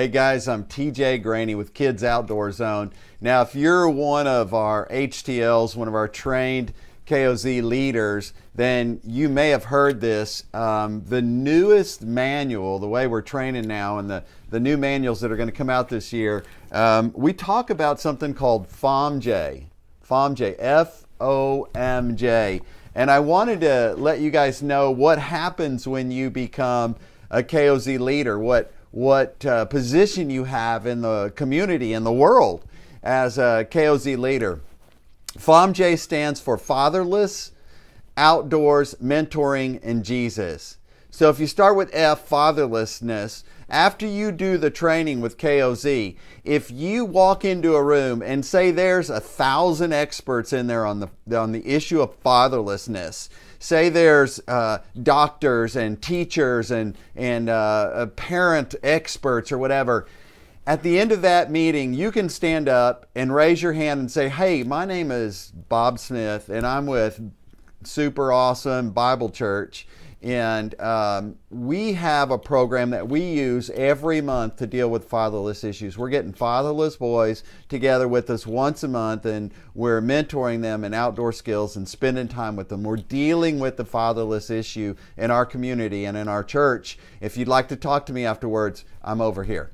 Hey guys, I'm TJ Graney with Kids Outdoor Zone. Now, if you're one of our HTLs, one of our trained KOZ leaders, then you may have heard this. The newest manual, the way we're training now, and the new manuals that are going to come out this year, we talk about something called FOMJ, F-O-M-J. And I wanted to let you guys know what happens when you become a KOZ leader, what position you have in the community, in the world as a KOZ leader. FOMJ stands for Fatherless, Outdoors, Mentoring, and Jesus. So if you start with F, fatherlessness, after you do the training with KOZ, if you walk into a room and say there's 1,000 experts in there on the issue of fatherlessness, say there's doctors and teachers and parent experts or whatever, at the end of that meeting, you can stand up and raise your hand and say, hey, my name is Bob Smith and I'm with Super Awesome Bible Church. And we have a program that we use every month to deal with fatherless issues. We're getting fatherless boys together with us once a month, and we're mentoring them in outdoor skills and spending time with them. We're dealing with the fatherless issue in our community and in our church. If you'd like to talk to me afterwards, I'm over here.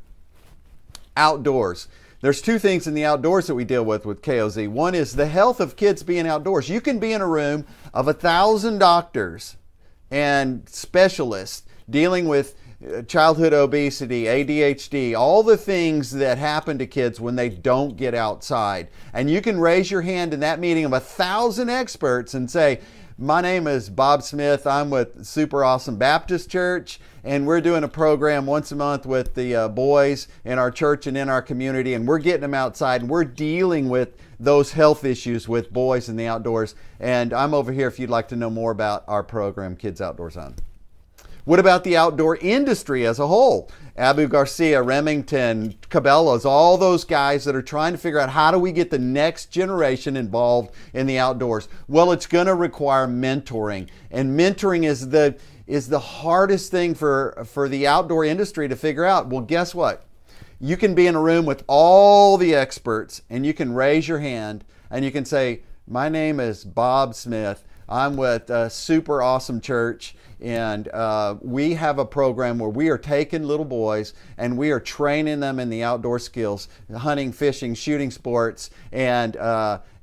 Outdoors. There's two things in the outdoors that we deal with KOZ. One is the health of kids being outdoors. You can be in a room of 1,000 doctors and specialists dealing with childhood obesity, ADHD, all the things that happen to kids when they don't get outside. And you can raise your hand in that meeting of 1,000 experts and say, my name is Bob Smith. I'm with Super Awesome Baptist Church, and we're doing a program once a month with the boys in our church and in our community, and we're getting them outside, and we're dealing with those health issues with boys in the outdoors. And I'm over here if you'd like to know more about our program, Kids Outdoor Zone. What about the outdoor industry as a whole? Abu Garcia, Remington, Cabela's, all those guys that are trying to figure out how do we get the next generation involved in the outdoors? Well, it's going to require mentoring. And mentoring is the hardest thing for the outdoor industry to figure out. Well, guess what? You can be in a room with all the experts and you can raise your hand and you can say, my name is Bob Smith. I'm with Super Awesome Church, and we have a program where we are taking little boys and we are training them in the outdoor skills, hunting, fishing, shooting sports, and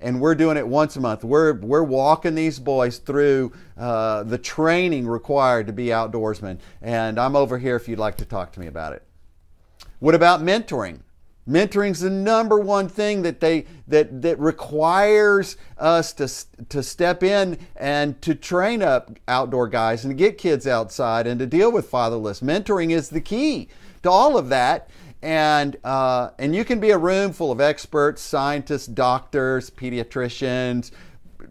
we're doing it once a month. We're walking these boys through the training required to be outdoorsmen, and I'm over here if you'd like to talk to me about it. What about mentoring? Mentoring's the number one thing that requires us to step in and to train up outdoor guys and to get kids outside and to deal with fatherless. Mentoring is the key to all of that. And you can be a room full of experts, scientists, doctors, pediatricians,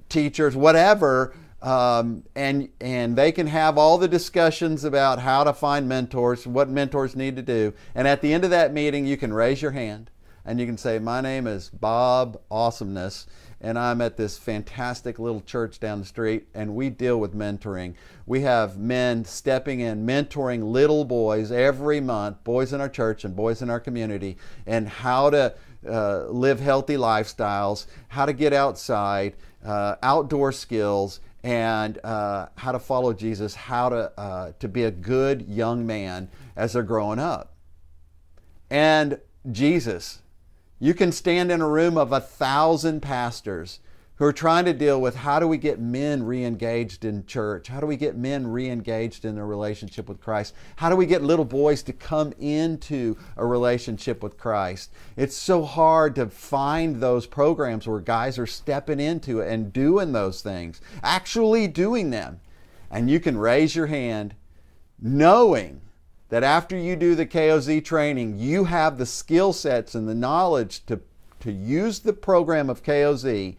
teachers, whatever, and they can have all the discussions about how to find mentors, what mentors need to do. And at the end of that meeting, you can raise your hand and you can say, my name is Bob Awesomeness, and I'm at this fantastic little church down the street, and we deal with mentoring. We have men stepping in, mentoring little boys every month, boys in our church and boys in our community, and how to live healthy lifestyles, how to get outside, outdoor skills, and how to follow Jesus, how to be a good young man as they're growing up. And Jesus, you can stand in a room of 1,000 pastors who are trying to deal with how do we get men re-engaged in church? How do we get men re-engaged in their relationship with Christ? How do we get little boys to come into a relationship with Christ? It's so hard to find those programs where guys are stepping into it and doing those things, actually doing them. And you can raise your hand knowing that after you do the KOZ training, you have the skill sets and the knowledge to use the program of KOZ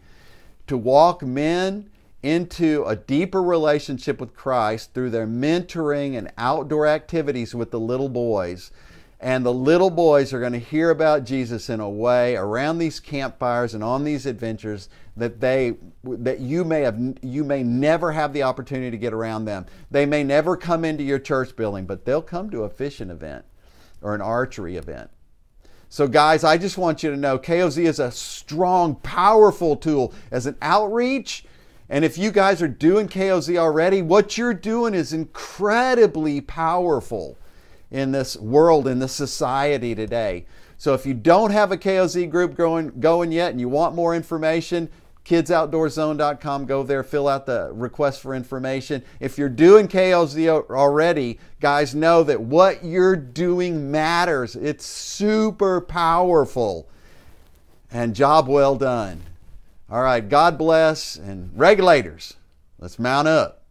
to walk men into a deeper relationship with Christ through their mentoring and outdoor activities with the little boys. And the little boys are going to hear about Jesus in a way around these campfires and on these adventures that you may never have the opportunity to get around them. They may never come into your church building, but they'll come to a fishing event, or an archery event. So guys, I just want you to know KOZ is a strong, powerful tool as an outreach. And if you guys are doing KOZ already, what you're doing is incredibly powerful in this world, in this society today. So if you don't have a KOZ group going yet and you want more information, kidsoutdoorzone.com, go there, fill out the request for information. If you're doing KOZ already, guys, know that what you're doing matters. It's super powerful. And job well done. All right, God bless. And regulators, let's mount up.